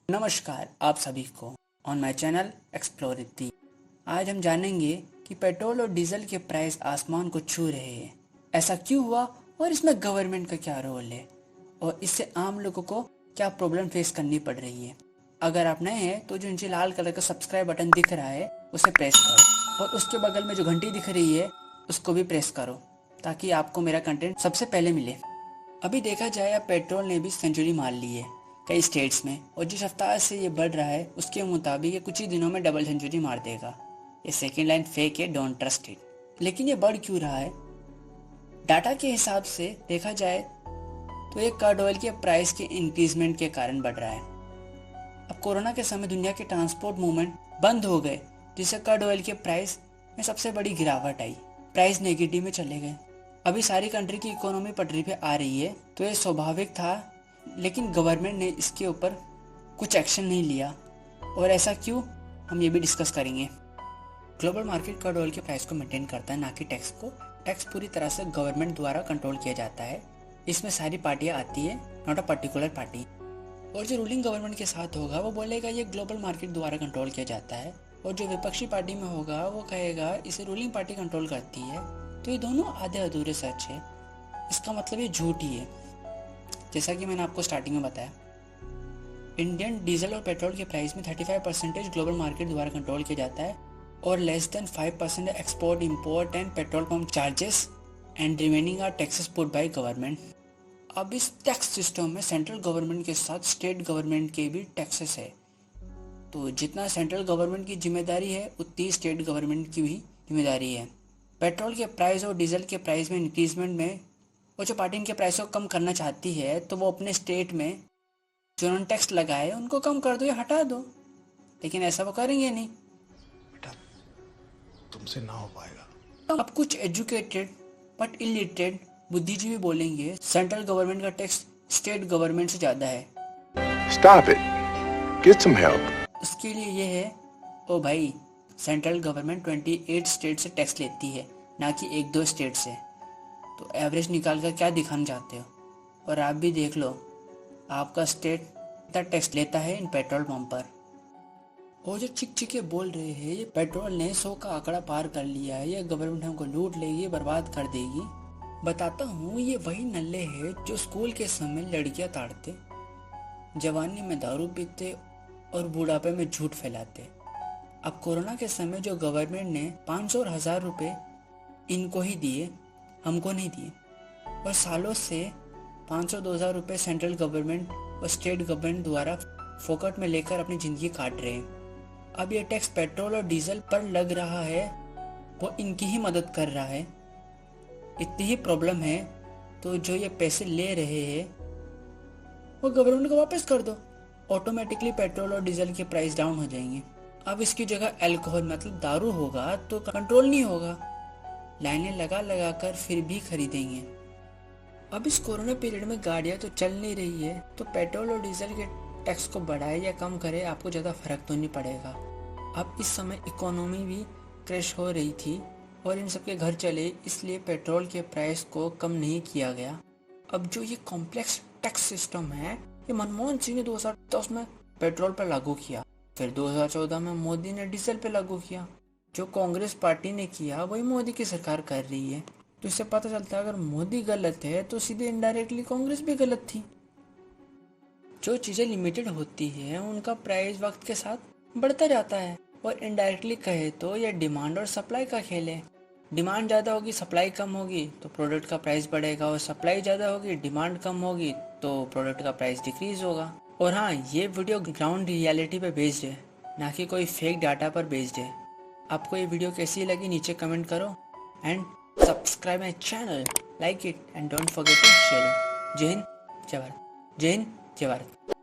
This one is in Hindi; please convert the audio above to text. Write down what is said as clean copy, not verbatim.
नमस्कार आप सभी को ऑन माय चैनल एक्सप्लोर इति। आज हम जानेंगे कि पेट्रोल और डीजल के प्राइस आसमान को छू रहे हैं। ऐसा क्यों हुआ और इसमें गवर्नमेंट का क्या रोल है और इससे आम लोगों को क्या प्रॉब्लम फेस करनी पड़ रही है। अगर आप नए हैं तो जो नीचे लाल कलर का सब्सक्राइब बटन दिख रहा है उसे प्रेस करो और उसके बगल में जो घंटी दिख रही है उसको भी प्रेस करो ताकि आपको मेरा कंटेंट सबसे पहले मिले। अभी देखा जाए अब पेट्रोल ने भी सेंचुरी मार ली है कई स्टेट्स में, और जिस रफ्तार से ये बढ़ रहा है उसके मुताबिक ये कुछ ही दिनों में डबल सेंचुरी मार देगा। ये सेकेंड लाइन फेक है, डोंट ट्रस्ट इट। लेकिन ये बढ़ क्यों रहा है? डाटा के हिसाब से देखा जाए तो ये कर्ड ऑयल के प्राइस के इंक्रीजमेंट के कारण बढ़ रहा है। अब कोरोना के समय दुनिया के ट्रांसपोर्ट मूवमेंट बंद हो गए जिससे कर्ड ऑयल के प्राइस में सबसे बड़ी गिरावट आई, प्राइस नेगेटिव में चले गए। अभी सारी कंट्री की इकोनॉमी पटरी पे आ रही है तो ये स्वाभाविक था, लेकिन गवर्नमेंट ने इसके ऊपर कुछ एक्शन नहीं लिया। और ऐसा क्यों, हम ये भी डिस्कस करेंगे। ग्लोबल मार्केट कर्ड ऑयल के प्राइस को मेंटेन करता है, ना कि टैक्स को। टैक्स पूरी तरह से गवर्नमेंट द्वारा कंट्रोल किया जाता है। इसमें सारी पार्टियां आती है, नॉट अ पर्टिकुलर पार्टी। और जो रूलिंग गवर्नमेंट के साथ होगा वो बोलेगा ये ग्लोबल मार्केट द्वारा कंट्रोल किया जाता है, और जो विपक्षी पार्टी में होगा वो कहेगा इसे रूलिंग पार्टी कंट्रोल करती है। तो ये दोनों आधे अधूरे सच है, इसका मतलब ये झूठ ही है। जैसा कि मैंने आपको स्टार्टिंग में बताया, इंडियन डीजल और पेट्रोल के प्राइस में 35% ग्लोबल मार्केट द्वारा कंट्रोल किया जाता है और less than 5% export, import and petrol pump charges and remaining are taxes put by government. अब इस टैक्स सिस्टम में सेंट्रल गवर्नमेंट के साथ स्टेट गवर्नमेंट के भी टैक्सेस है। तो जितना सेंट्रल गवर्नमेंट की जिम्मेदारी है उतनी स्टेट गवर्नमेंट की भी जिम्मेदारी है। पेट्रोल के प्राइस और डीजल के प्राइस में इंक्रीजमेंट में वो जो पार्टी इनके प्राइस को कम करना चाहती है तो वो अपने स्टेट में जो उन्होंने टैक्स लगाए उनको कम कर दो या हटा दो, लेकिन ऐसा वो करेंगे नहीं। बेटा तुमसे ना हो पाएगा। अब कुछ एजुकेटेड बट इलिटरेट बुद्धिजीवी बोलेंगे सेंट्रल गवर्नमेंट का टैक्स स्टेट गवर्नमेंट से ज़्यादा है। Stop it. Get some help. उसके लिए ये है, ओ भाई सेंट्रल गवर्नमेंट 28 स्टेट से टैक्स लेती है, ना कि 1-2 स्टेट से। तो एवरेज निकाल कर क्या दिखाना चाहते हो? और आप भी देख लो आपका स्टेट कितना टैक्स लेता है इन पेट्रोल पंप पर। और जो चिके बोल रहे हैं ये पेट्रोल ने 100 का आंकड़ा पार कर लिया है, ये गवर्नमेंट हमको लूट लेगी, बर्बाद कर देगी। बताता हूँ, ये वही नल्ले हैं जो स्कूल के समय लड़कियाँ ताड़ते, जवानी में दारू पीते और बुढ़ापे में झूठ फैलाते। अब कोरोना के समय जो गवर्नमेंट ने 500 और 1000 रुपये इनको ही दिए, हमको नहीं दिए, और सालों से 500-2000 रुपये सेंट्रल गवर्नमेंट और स्टेट गवर्नमेंट द्वारा फोकट में लेकर अपनी ज़िंदगी काट रहे हैं। अब ये टैक्स पेट्रोल और डीजल पर लग रहा है, वो इनकी ही मदद कर रहा है। इतनी ही प्रॉब्लम है तो जो ये पैसे ले रहे हैं वो गवर्नमेंट को वापस कर दो, ऑटोमेटिकली पेट्रोल और डीजल के प्राइस डाउन हो जाएंगे। अब इसकी जगह अल्कोहल मतलब दारू होगा तो कंट्रोल नहीं होगा, लाइनें लगा लगा कर फिर भी खरीदेंगे। अब इस कोरोना पीरियड में गाड़ियां तो चल नहीं रही है तो पेट्रोल और डीजल के टैक्स को बढ़ाए या कम करे आपको ज़्यादा फर्क तो नहीं पड़ेगा। अब इस समय इकोनॉमी भी क्रैश हो रही थी और इन सबके घर चले, इसलिए पेट्रोल के प्राइस को कम नहीं किया गया। अब जो ये कॉम्प्लेक्स टैक्स सिस्टम है ये मनमोहन सिंह ने 2010 में पेट्रोल पर लागू किया, फिर 2014 में मोदी ने डीजल पर लागू किया। जो कांग्रेस पार्टी ने किया वही मोदी की सरकार कर रही है। तो इससे पता चलता है अगर मोदी गलत है तो सीधे इनडायरेक्टली कांग्रेस भी गलत थी। जो चीज़ें लिमिटेड होती है उनका प्राइस वक्त के साथ बढ़ता जाता है, और इनडायरेक्टली कहे तो यह डिमांड और सप्लाई का खेल है। डिमांड ज़्यादा होगी, सप्लाई कम होगी तो प्रोडक्ट का प्राइस बढ़ेगा, और सप्लाई ज़्यादा होगी, डिमांड कम होगी तो प्रोडक्ट का प्राइस डिक्रीज होगा। और हाँ, ये वीडियो ग्राउंड रियलिटी पे बेस्ड है, ना कि कोई फेक डाटा पर बेस्ड है। आपको ये वीडियो कैसी लगी नीचे कमेंट करो and subscribe my channel, like it and don't forget to share it. जय हिंद, जय भारत। जय हिंद, जय भारत।